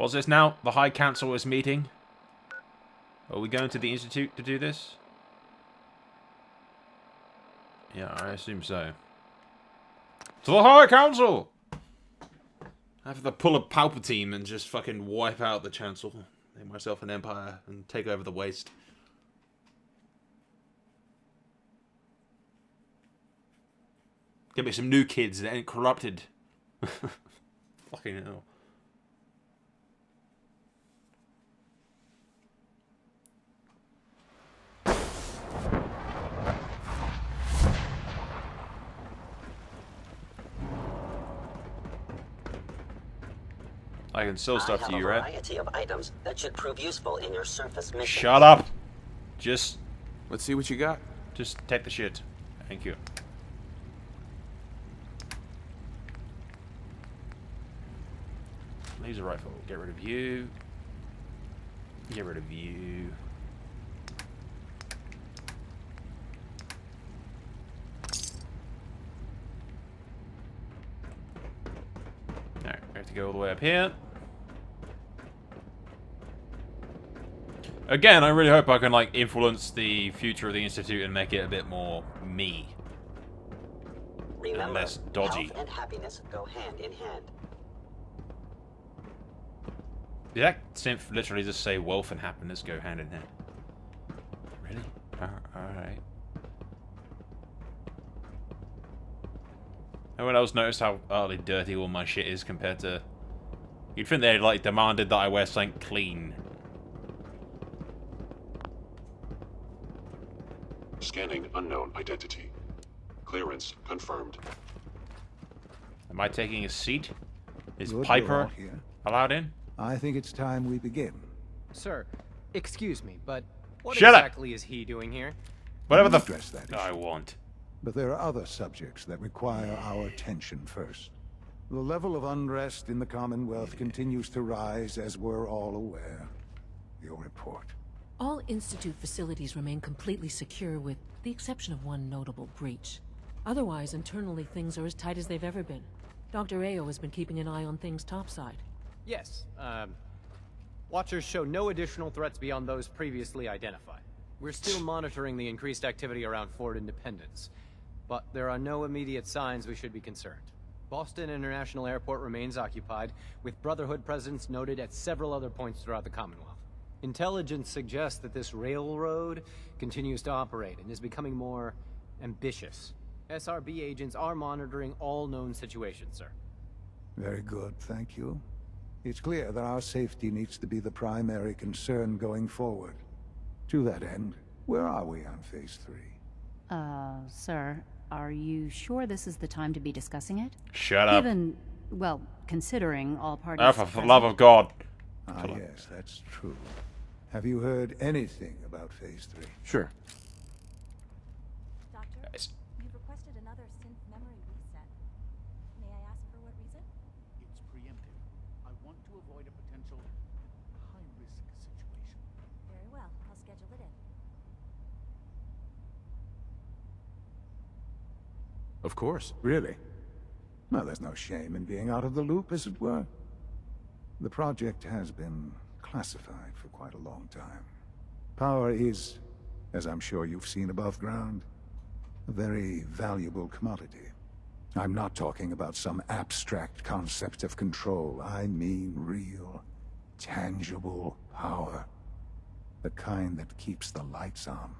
What's this now? The High Council is meeting. Are we going to the Institute to do this? Yeah, I assume so. To the High Council! I have to pull a Palpatine and just fucking wipe out the Chancellor. Make myself an empire and take over the waste. Get me some new kids that ain't corrupted. Fucking hell. I can sell stuff to you, right? I have a variety of items that should prove useful in your surface mission. Shut up! Just... Let's see what you got. Just take the shit. Thank you. Laser rifle. Get rid of you. Get rid of you. Alright, we have to go all the way up here. Again, I really hope I can, like, influence the future of the Institute and make it a bit more me. Remember, and less dodgy. Health and happiness go hand in hand. Did that synth literally just say wealth and happiness go hand in hand? Really? Alright. Anyone else notice how utterly dirty all my shit is compared to... You'd think they'd, like, demanded that I wear something clean. Scanning unknown identity. Clearance confirmed. Am I taking a seat? Is Good, Piper here. allowed in? I think it's time we begin. Sir, excuse me, but what Shut up! exactly is he doing here? Whatever the Address that I issue. want. But there are other subjects that require our attention first. The level of unrest in the Commonwealth continues to rise, as we're all aware. Your report. All Institute facilities remain completely secure with the exception of one notable breach. Otherwise, internally things are as tight as they've ever been. Dr. Ayo has been keeping an eye on things topside. Yes, Watchers show no additional threats beyond those previously identified. We're still monitoring the increased activity around Fort Independence, but there are no immediate signs we should be concerned. Boston International Airport remains occupied, with Brotherhood presence noted at several other points throughout the Commonwealth. Intelligence suggests that this railroad continues to operate and is becoming more ambitious. SRB agents are monitoring all known situations, sir. Very good, thank you. It's clear that our safety needs to be the primary concern going forward. To that end, where are we on Phase 3? Sir, are you sure this is the time to be discussing it? Shut up. Given, well, considering all parties... Oh, for the love of God. Ah, yes, that's true. Have you heard anything about Phase 3? Sure. Doctor, Yes. you've requested another synth memory reset. May I ask for what reason? It's preemptive. I want to avoid a potential high-risk situation. Very well, I'll schedule it in. Of course. Really? Well, there's no shame in being out of the loop, as it were. The project has been classified for quite a long time. Power is, as I'm sure you've seen above ground, a very valuable commodity. I'm not talking about some abstract concept of control. I mean real, tangible power. The kind that keeps the lights on.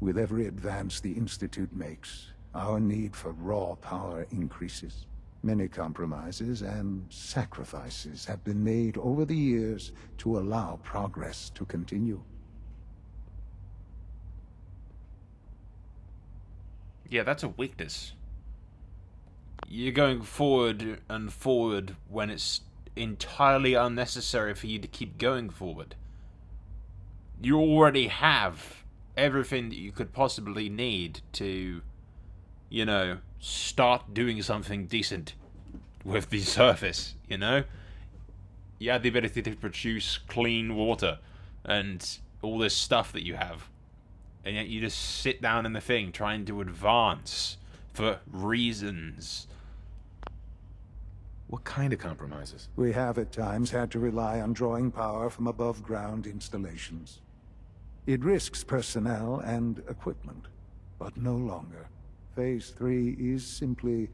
With every advance the Institute makes, our need for raw power increases. Many compromises and sacrifices have been made over the years to allow progress to continue. Yeah, that's a weakness. You're going forward and forward when it's entirely unnecessary for you to keep going forward. You already have everything that you could possibly need to, you know, start doing something decent with the surface, you know? You have the ability to produce clean water and all this stuff that you have. And yet you just sit down in the thing trying to advance for reasons. What kind of compromises? We have at times had to rely on drawing power from above-ground installations. It risks personnel and equipment, but no longer. Phase 3 is simply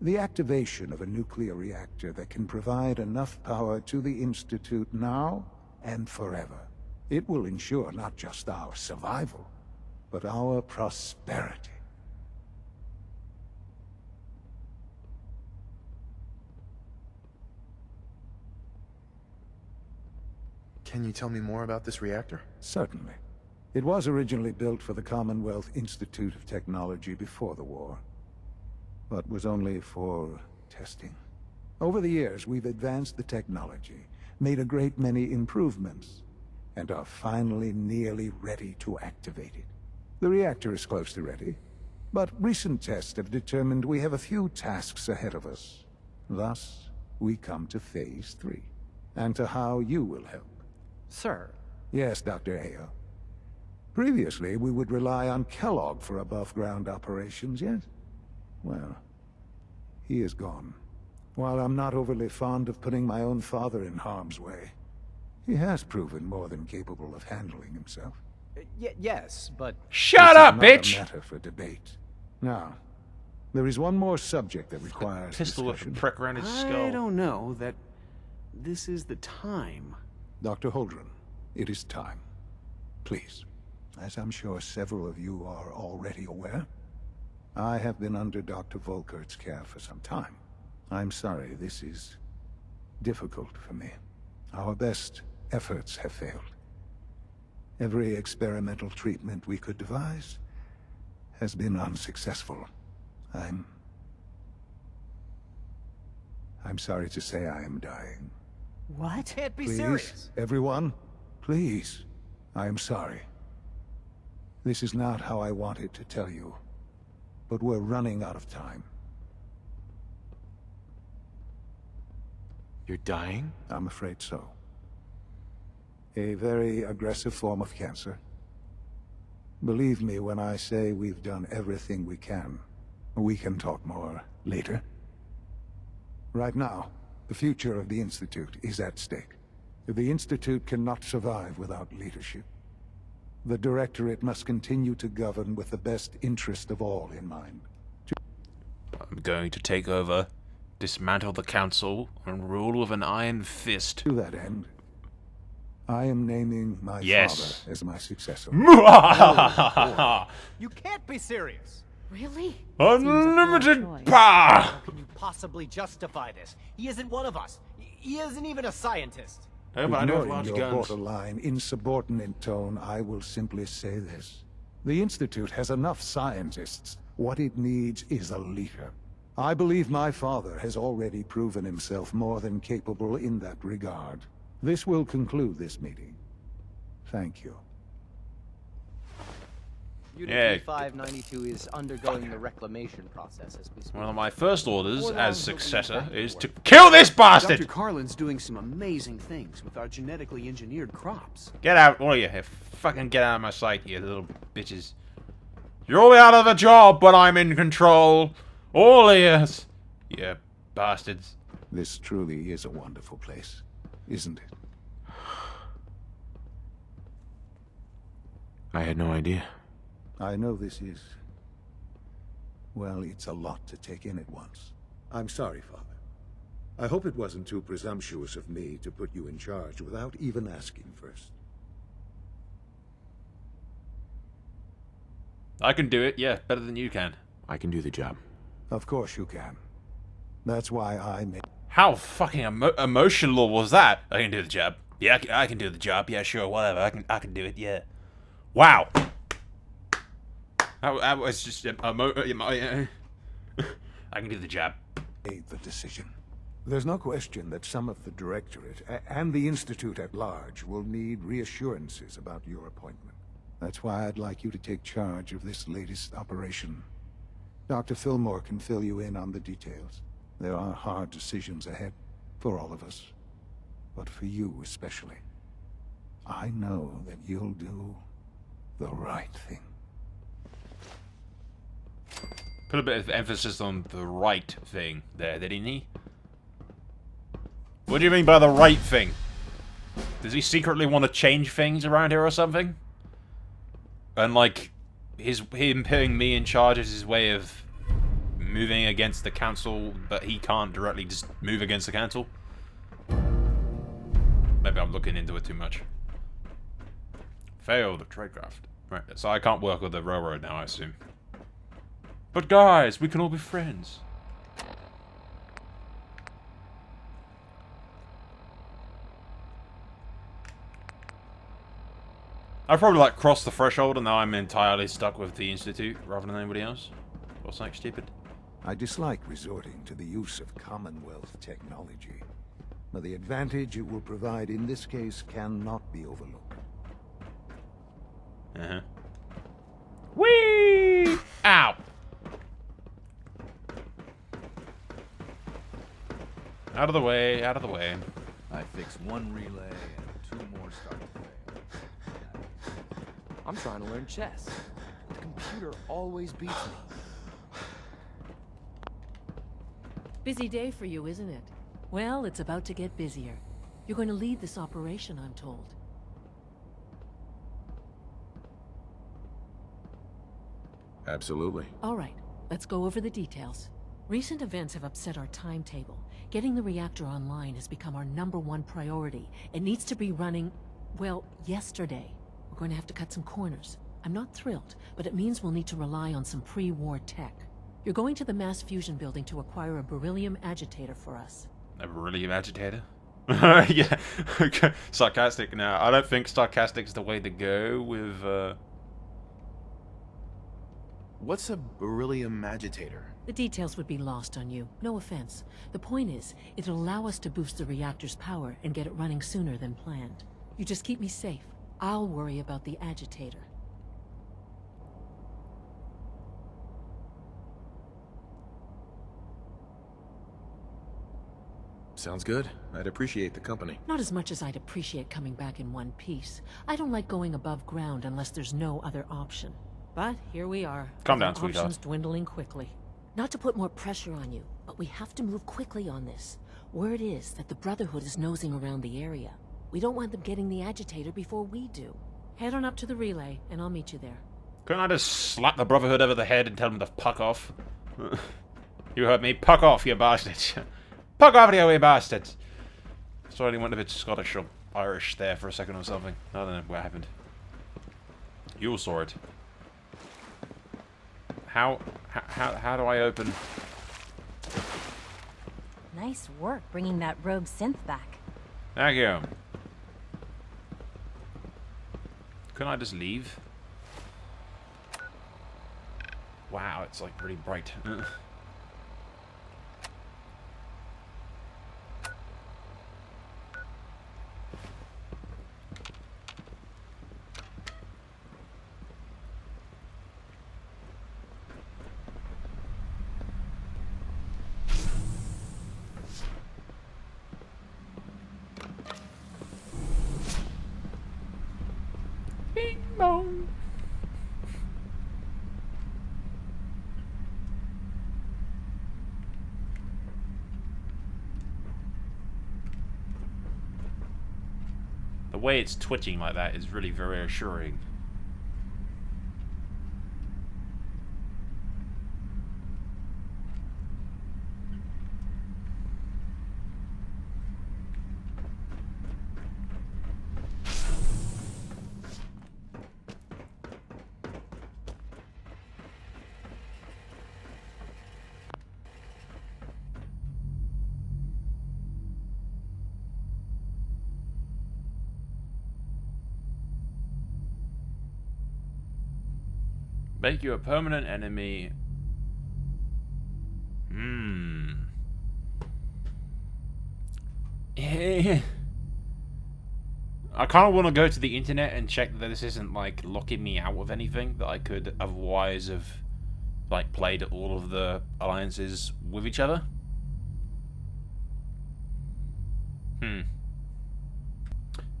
the activation of a nuclear reactor that can provide enough power to the Institute now and forever. It will ensure not just our survival, but our prosperity. Can you tell me more about this reactor? Certainly. It was originally built for the Commonwealth Institute of Technology before the war, but was only for testing. Over the years, we've advanced the technology, made a great many improvements, and are finally nearly ready to activate it. The reactor is close to ready, but recent tests have determined we have a few tasks ahead of us. Thus, we come to Phase 3, and to how you will help. Sir. Yes, Dr. Ayo. Previously, we would rely on Kellogg for above-ground operations, yes? Well, he is gone. While I'm not overly fond of putting my own father in harm's way, he has proven more than capable of handling himself. Yes, but... Shut up, This is bitch! not a matter for debate. Now, there is one more subject that requires Pistol with a discussion. prick around his skull. I don't know that this is the time. Dr. Holdren, it is time. Please. As I'm sure several of you are already aware, I have been under Dr. Volkert's care for some time. I'm sorry, this is difficult for me. Our best efforts have failed. Every experimental treatment we could devise has been unsuccessful. I'm sorry to say I am dying. What? Can't be Please, serious. everyone, please. I am sorry. This is not how I wanted to tell you, but we're running out of time. You're dying? I'm afraid so. A very aggressive form of cancer. Believe me when I say we've done everything we can. We can talk more later. Right now, the future of the Institute is at stake. The Institute cannot survive without leadership. The Directorate must continue to govern with the best interest of all in mind. I'm going to take over, dismantle the Council, and rule with an iron fist. To that end, I am naming my Yes. father as my successor. You can't be serious. Really? Unlimited choice. power! How can you possibly justify this? He isn't one of us. He isn't even a scientist. Oh, but I don't have Ignoring large your guns. borderline, insubordinate tone, I will simply say this. The Institute has enough scientists. What it needs is a leader. I believe my father has already proven himself more than capable in that regard. This will conclude this meeting. Thank you. Yeah. Unit 592 is undergoing the reclamation process as we speak. One of my first orders Before long, as he'll be successor back to is to work. kill this Dr. bastard! Carlin's doing some amazing things with our genetically engineered crops. Get out, all of you. Fucking get out of my sight, you little bitches. You're out of a job, but I'm in control. All of you. You bastards. This truly is a wonderful place, isn't it? I had no idea. I know this is... well, it's a lot to take in at once. I'm sorry, Father. I hope it wasn't too presumptuous of me to put you in charge without even asking first. I can do it, yeah, better than you can. I can do the job. Of course you can. That's why I made... How fucking emotional was that? I can do the job. Yeah, I can do the job. Yeah, sure, whatever. I can do it. Yeah. Wow. That was just I can do the job. made the decision. There's no question that some of the Directorate and the Institute at large will need reassurances about your appointment. That's why I'd like you to take charge of this latest operation. Dr. Fillmore can fill you in on the details. There are hard decisions ahead for all of us, but for you especially. I know that you'll do the right thing. Put a bit of emphasis on the right thing there, didn't he? What do you mean by the right thing? Does he secretly want to change things around here or something? And like, him putting me in charge is his way of moving against the council, but he can't directly just move against the council? Maybe I'm looking into it too much. Failed tradecraft. Right, so I can't work with the railroad now, I assume. But guys, we can all be friends. I probably like crossed the threshold and now I'm entirely stuck with the Institute rather than anybody else. Or something stupid. I dislike resorting to the use of Commonwealth technology, but the advantage it will provide in this case cannot be overlooked. Uh-huh. Whee! Ow! Out of the way, out of the way. I fix one relay and 2 more start to fail. I'm trying to learn chess. The computer always beats me. Busy day for you, isn't it? Well, it's about to get busier. You're going to lead this operation, I'm told. Absolutely. All right, let's go over the details. Recent events have upset our timetable. Getting the reactor online has become our #1 priority. It needs to be running, well, yesterday. We're going to have to cut some corners. I'm not thrilled, but it means we'll need to rely on some pre-war tech. You're going to the mass fusion building to acquire a beryllium agitator for us. A beryllium agitator? Yeah, okay. Sarcastic now. I don't think sarcastic's the way to go with, What's a beryllium agitator? The details would be lost on you. No offense. The point is, it'll allow us to boost the reactor's power and get it running sooner than planned. You just keep me safe. I'll worry about the agitator. Sounds good. I'd appreciate the company. Not as much as I'd appreciate coming back in one piece. I don't like going above ground unless there's no other option. But here we are. Calm down, Other sweetheart. options dwindling quickly. Not to put more pressure on you, but we have to move quickly on this. Word is that the Brotherhood is nosing around the area. We don't want them getting the agitator before we do. Head on up to the relay, and I'll meet you there. Couldn't I just slap the Brotherhood over the head and tell them to fuck off? You heard me. Puck off, you bastards. Puck off, you bastards. Sorry, I went a bit Scottish or Irish there for a second or something. I don't know what happened. You all saw it. How do I open? Nice work bringing that rogue synth back. Thank you. Couldn't I just leave? Wow, it's like really bright. Bing bong. The way it's twitching like that is really very assuring. Make you a permanent enemy. I kind of want to go to the internet and check that this isn't like locking me out of anything that I could otherwise have like played all of the alliances with each other.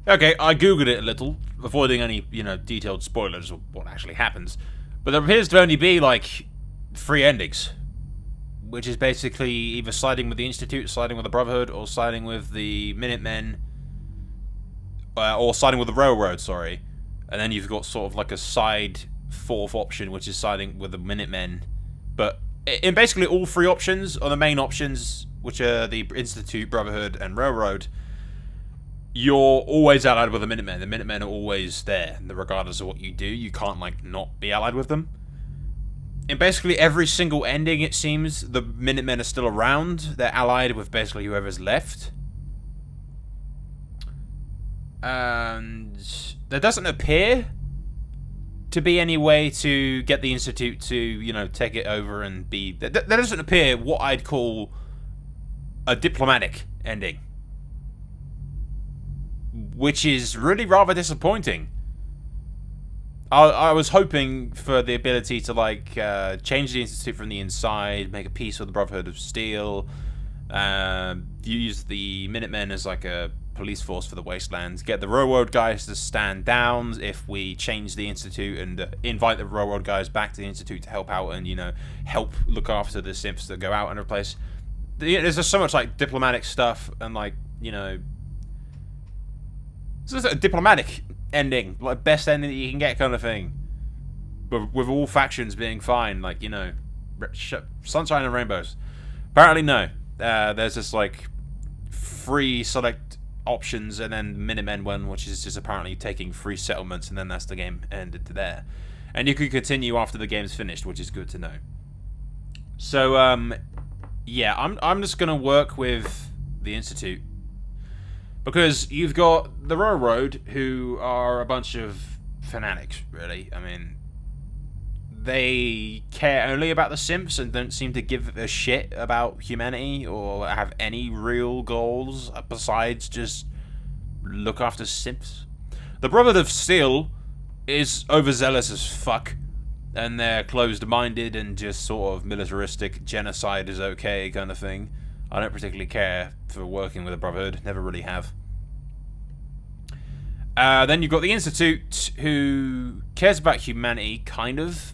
Okay, I googled it a little, avoiding any, detailed spoilers of what actually happens. But there appears to only be, like, 3 endings. which is basically either siding with the Institute, siding with the Brotherhood, or siding with the Minutemen, or siding with the Railroad, sorry. And then you've got sort of like a side fourth option, which is siding with the Minutemen. But in basically all three options, or the main options, which are the Institute, Brotherhood, and Railroad, you're always allied with the Minutemen. The Minutemen are always there, regardless of what you do. You can't, like, not be allied with them. In basically every single ending, it seems, the Minutemen are still around. They're allied with basically whoever's left. And there doesn't appear to be any way to get the Institute to, you know, take it over and be... There doesn't appear what I'd call a diplomatic ending. Which is really rather disappointing. I was hoping for the ability to, like, change the Institute from the inside, make a peace with the Brotherhood of Steel, use the Minutemen as, like, a police force for the Wastelands, get the Railroad guys to stand down if we change the Institute, and invite the Railroad guys back to the Institute to help out and, you know, help look after the Simps that go out and replace. There's just so much, like, diplomatic stuff and, like, you know... It's just a diplomatic ending, like best ending that you can get kind of thing. But with all factions being fine, like, you know, sunshine and rainbows. Apparently no. There's just like 3 select options and then Minutemen one, which is just apparently taking 3 settlements, and then that's the game ended to there. And you can continue after the game's finished, which is good to know. So, yeah, I'm just gonna work with the Institute. Because you've got the Railroad, who are a bunch of fanatics, really. I mean, they care only about the Simps and don't seem to give a shit about humanity or have any real goals besides just look after Simps. The Brotherhood of Steel is overzealous as fuck, and they're closed-minded and just sort of militaristic, genocide is okay kind of thing. I don't particularly care for working with the Brotherhood, never really have. Then you've got the Institute, who cares about humanity, kind of,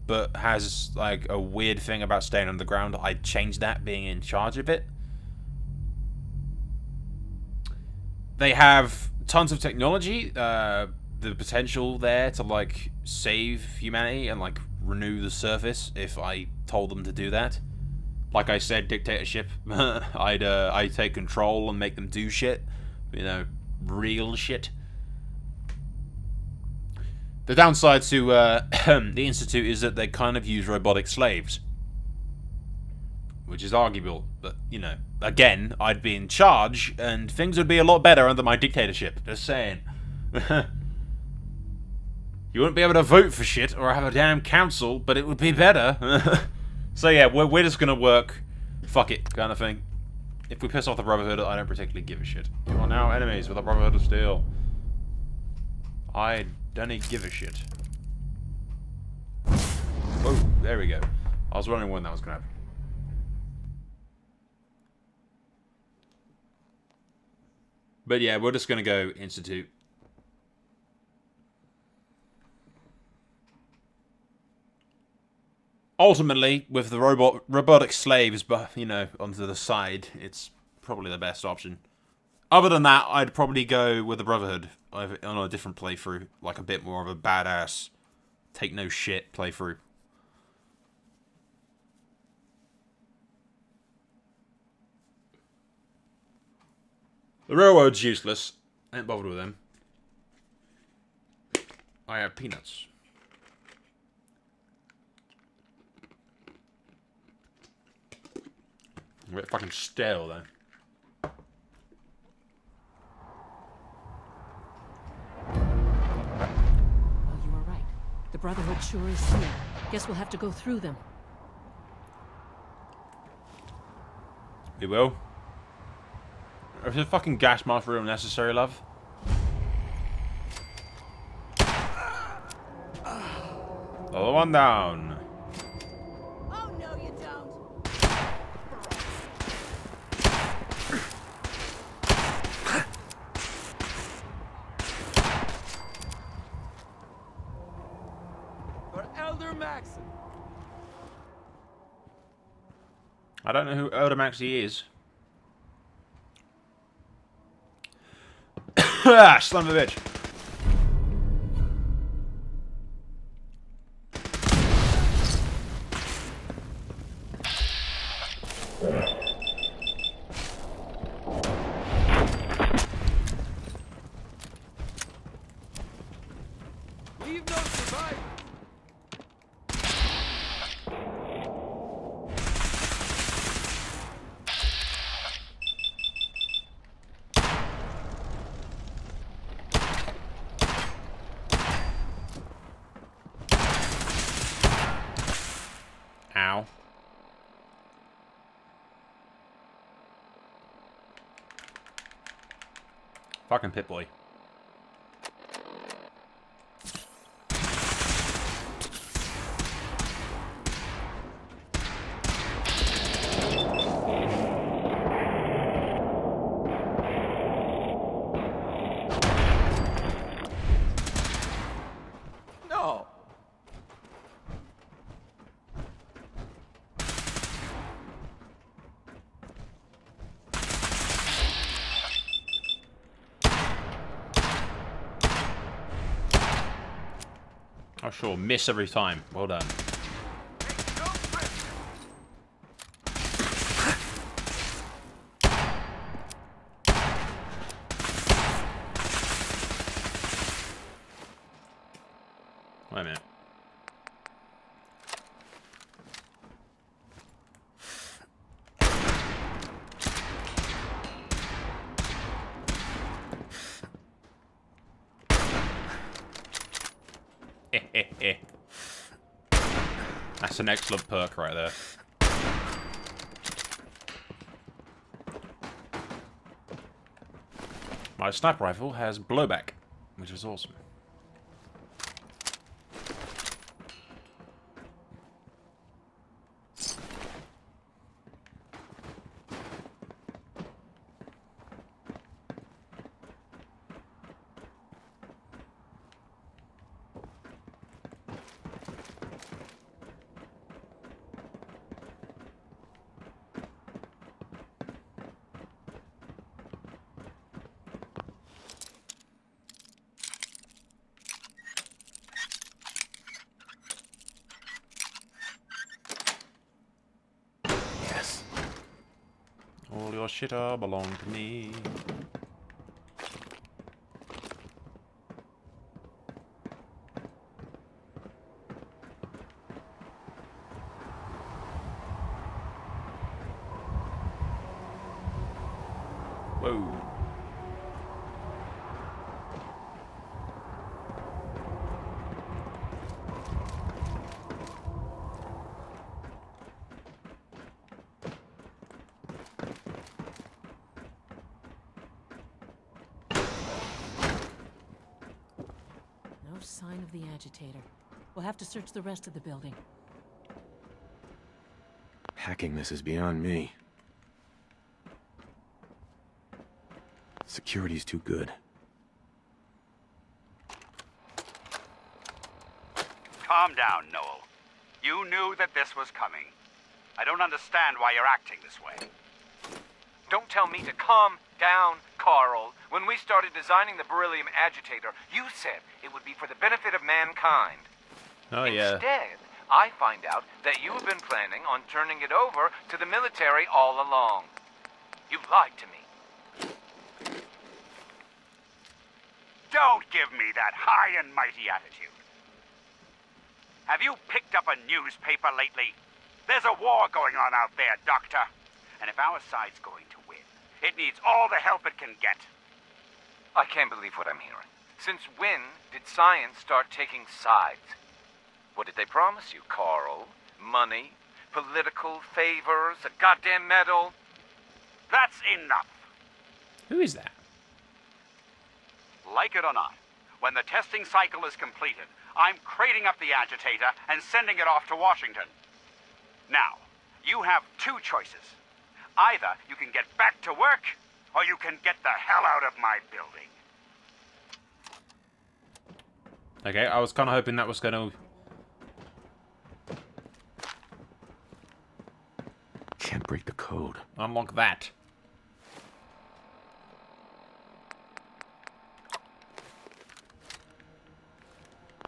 but has, like, a weird thing about staying underground. I'd change that, being in charge of it. They have tons of technology, the potential there to, like, save humanity and, like, renew the surface if I told them to do that. Like I said, dictatorship. I'd take control and make them do shit. You know, real shit. The downside to the Institute is that they kind of use robotic slaves. Which is arguable, but, you know, again, I'd be in charge, and things would be a lot better under my dictatorship. Just saying. You wouldn't be able to vote for shit, or have a damn council, but it would be better. So yeah, we're just gonna work, fuck it, kind of thing. If we piss off the Brotherhood, I don't particularly give a shit. You are now enemies with the Brotherhood of Steel. I don't give a shit. Whoa, there we go. I was wondering when that was gonna happen. But yeah, we're just gonna go Institute. Ultimately, with the robotic slaves, you know, onto the side, it's probably the best option. Other than that, I'd probably go with the Brotherhood on a different playthrough, like a bit more of a badass, take no shit playthrough. The Railroad's useless. I ain't bothered with them. I have peanuts. A bit fucking stale, though. Well, you were right. The Brotherhood sure is here. Guess we'll have to go through them. We will. Is the fucking gas mask real necessary, love? Another one down. Oh, no, you don't. For Elder Maxon. I don't know who Odom actually is. Ah, son of a bitch. Leave no survivor. Ow. Fucking Pip-Boy. No. Oh, sure. Miss every time. Well done. Wait a minute. That's an excellent perk right there. My sniper rifle has blowback, which is awesome. Yes. All your shitter belong to me. Whoa. No sign of the agitator. We'll have to search the rest of the building. Hacking this is beyond me. Security's too good. Calm down, Noel. You knew that this was coming. I don't understand why you're acting this way. Don't tell me to calm down, Carl. When we started designing the beryllium agitator, you said it would be for the benefit of mankind. Oh, yeah. Instead, I find out that you have been planning on turning it over to the military all along. You lied to me. Don't give me that high and mighty attitude. Have you picked up a newspaper lately? There's a war going on out there, Doctor. And if our side's going to win, it needs all the help it can get. I can't believe what I'm hearing. Since when did science start taking sides? What did they promise you, Carl? Money? Political favors? A goddamn medal? That's enough. Who is that? Like it or not, when the testing cycle is completed, I'm crating up the agitator and sending it off to Washington. Now, you have two choices. Either you can get back to work, or you can get the hell out of my building. Okay, I was kind of hoping that was going to... Can't break the code. Unlock that.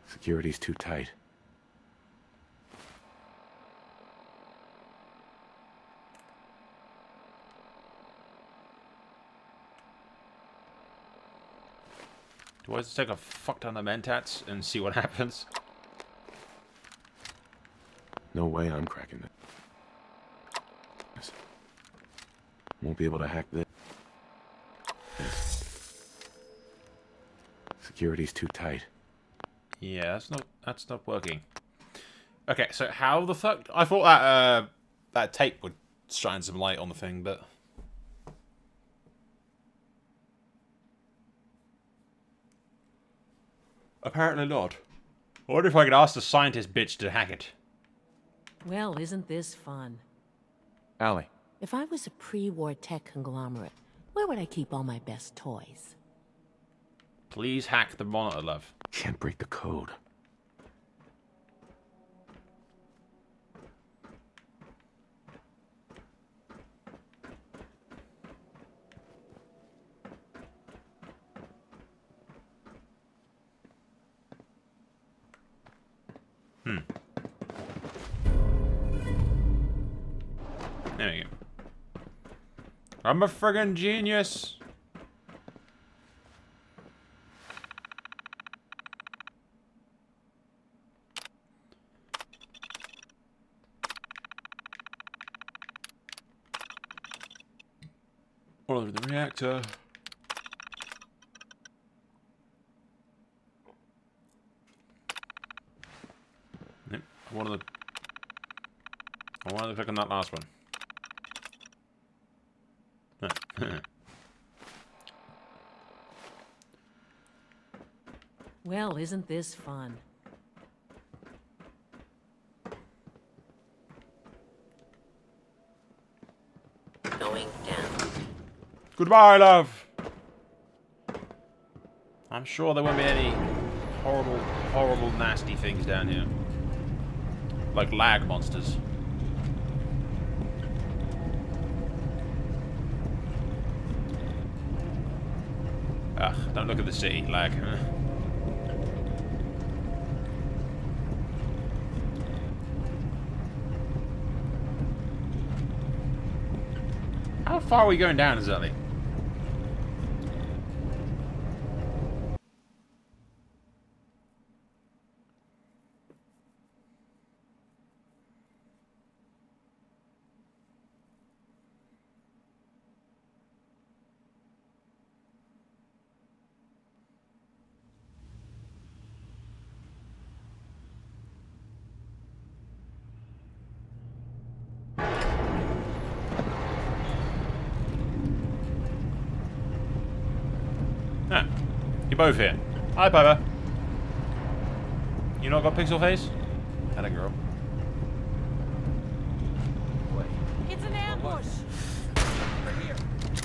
Security's too tight. Do I just take a fuck ton of mentats and see what happens? No way I'm cracking this. Won't be able to hack this. Security's too tight. Yeah, that's not working. Okay, so how the fuck? I thought that that tape would shine some light on the thing, but apparently not. I wonder if I could ask the scientist bitch to hack it. Well, isn't this fun? Allie. If I was a pre-war tech conglomerate, where would I keep all my best toys? Please hack the monitor, love. Can't break the code. There we go. I'm a friggin' genius. All over the reactor. Yep, I wanted to click on that last one. Well, isn't this fun? Going down. Goodbye, love. I'm sure there won't be any horrible, nasty things down here. Like lag monsters. Ugh, don't look at the city, lag. How far are we going down exactly? Ah, you're both here. Hi, Piper. You not got pixel face? Had a girl. It's an ambush! Over here!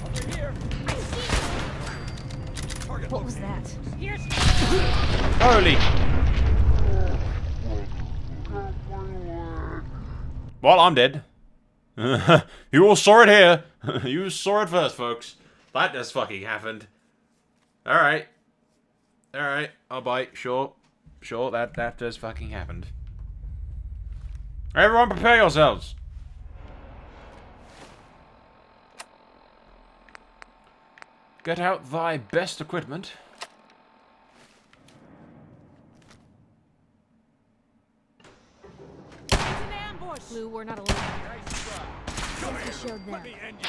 Over here! I see! Target What was that? Here's... Holy! Well, I'm dead. You all saw it here. You saw it first, folks. That just fucking happened. Alright. Alright, I'll bite. Sure. Sure, that just fucking happened. Everyone prepare yourselves. Get out thy best equipment. It's an ambush! Blue, we're not alone. Nice try. Come here. showed them. Let me end you.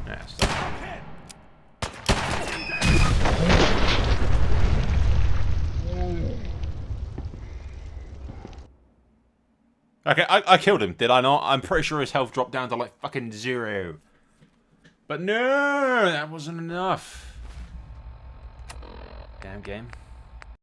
Yes. Okay, I killed him, did I not? I'm pretty sure his health dropped down to like fucking 0. But no, that wasn't enough. Damn game.